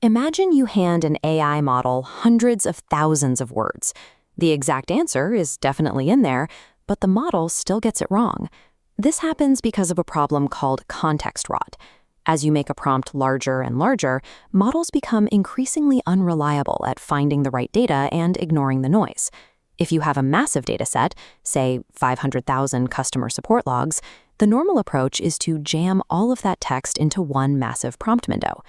Imagine you hand an AI model hundreds of thousands of words. The exact answer is definitely in there, but the model still gets it wrong. This happens because of a problem called context rot. As you make a prompt larger and larger, models become increasingly unreliable at finding the right data and ignoring the noise. If you have a massive dataset, say 500,000 customer support logs, the normal approach is to jam all of that text into one massive prompt window.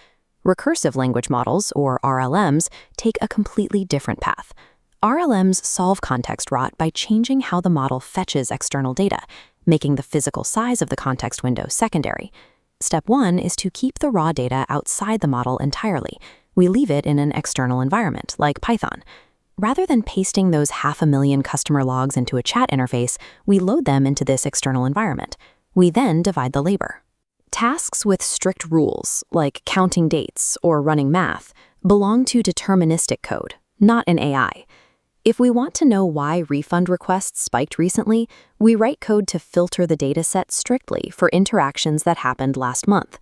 Recursive language models, or RLMs, take a completely different path. RLMs solve context rot by changing how the model fetches external data, making the physical size of the context window secondary. Step 1 is to keep the raw data outside the model entirely. We leave it in an external environment, like Python. Rather than pasting those 500,000 customer logs into a chat interface, we load them into this external environment. We then divide the labor. Tasks with strict rules, like counting dates or running math, belong to deterministic code, not an AI. If we want to know why refund requests spiked recently, we write code to filter the dataset strictly for interactions that happened last month.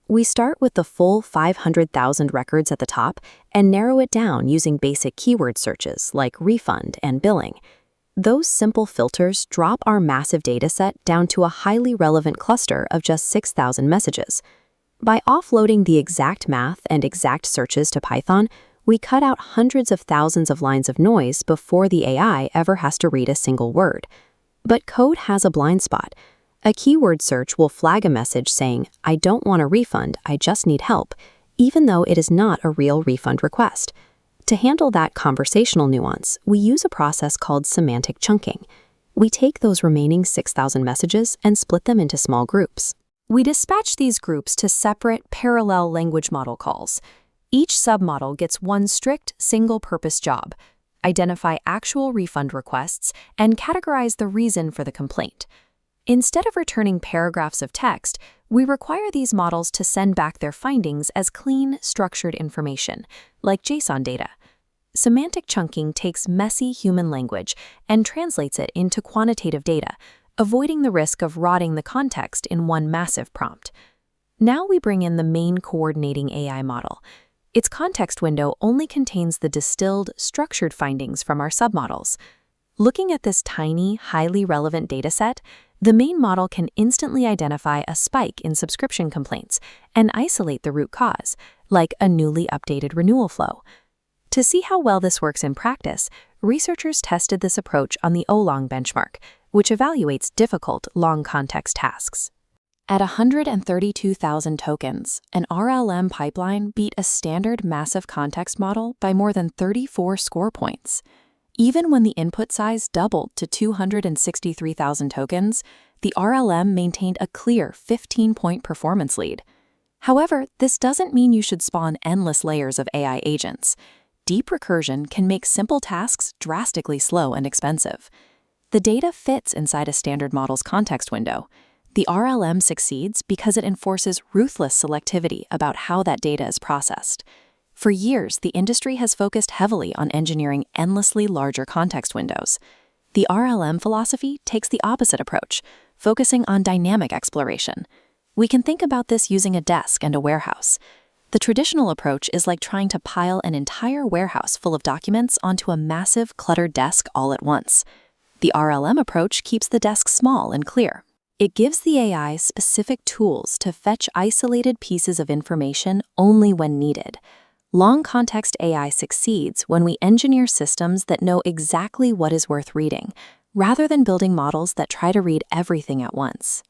We start with the full 500,000 records at the top and narrow it down using basic keyword searches like refund and billing. Those simple filters drop our massive dataset down to a highly relevant cluster of just 6,000 messages. By offloading the exact math and exact searches to Python, we cut out hundreds of thousands of lines of noise before the AI ever has to read a single word. But code has a blind spot. A keyword search will flag a message saying, "I don't want a refund, I just need help," even though it is not a real refund request. To handle that conversational nuance, we use a process called semantic chunking. We take those remaining 6,000 messages and split them into small groups. We dispatch these groups to separate parallel language model calls. Each submodel gets one strict, single-purpose job: identify actual refund requests and categorize the reason for the complaint. Instead of returning paragraphs of text, we require these models to send back their findings as clean, structured information, like JSON data. Semantic chunking takes messy human language and translates it into quantitative data, avoiding the risk of rotting the context in one massive prompt. Now we bring in the main coordinating AI model. Its context window only contains the distilled, structured findings from our submodels. Looking at this tiny, highly relevant dataset, the main model can instantly identify a spike in subscription complaints and isolate the root cause, like a newly updated renewal flow. To see how well this works in practice, researchers tested this approach on the OLong benchmark, which evaluates difficult, long-context tasks. At 132,000 tokens, an RLM pipeline beat a standard massive context model by more than 34 score points. Even when the input size doubled to 263,000 tokens, the RLM maintained a clear 15-point performance lead. However, this doesn't mean you should spawn endless layers of AI agents. Deep recursion can make simple tasks drastically slow and expensive. The data fits inside a standard model's context window. The RLM succeeds because it enforces ruthless selectivity about how that data is processed. For years, the industry has focused heavily on engineering endlessly larger context windows. The RLM philosophy takes the opposite approach, focusing on dynamic exploration. We can think about this using a desk and a warehouse. The traditional approach is like trying to pile an entire warehouse full of documents onto a massive, cluttered desk all at once. The RLM approach keeps the desk small and clear. It gives the AI specific tools to fetch isolated pieces of information only when needed. Long-context AI succeeds when we engineer systems that know exactly what is worth reading, rather than building models that try to read everything at once.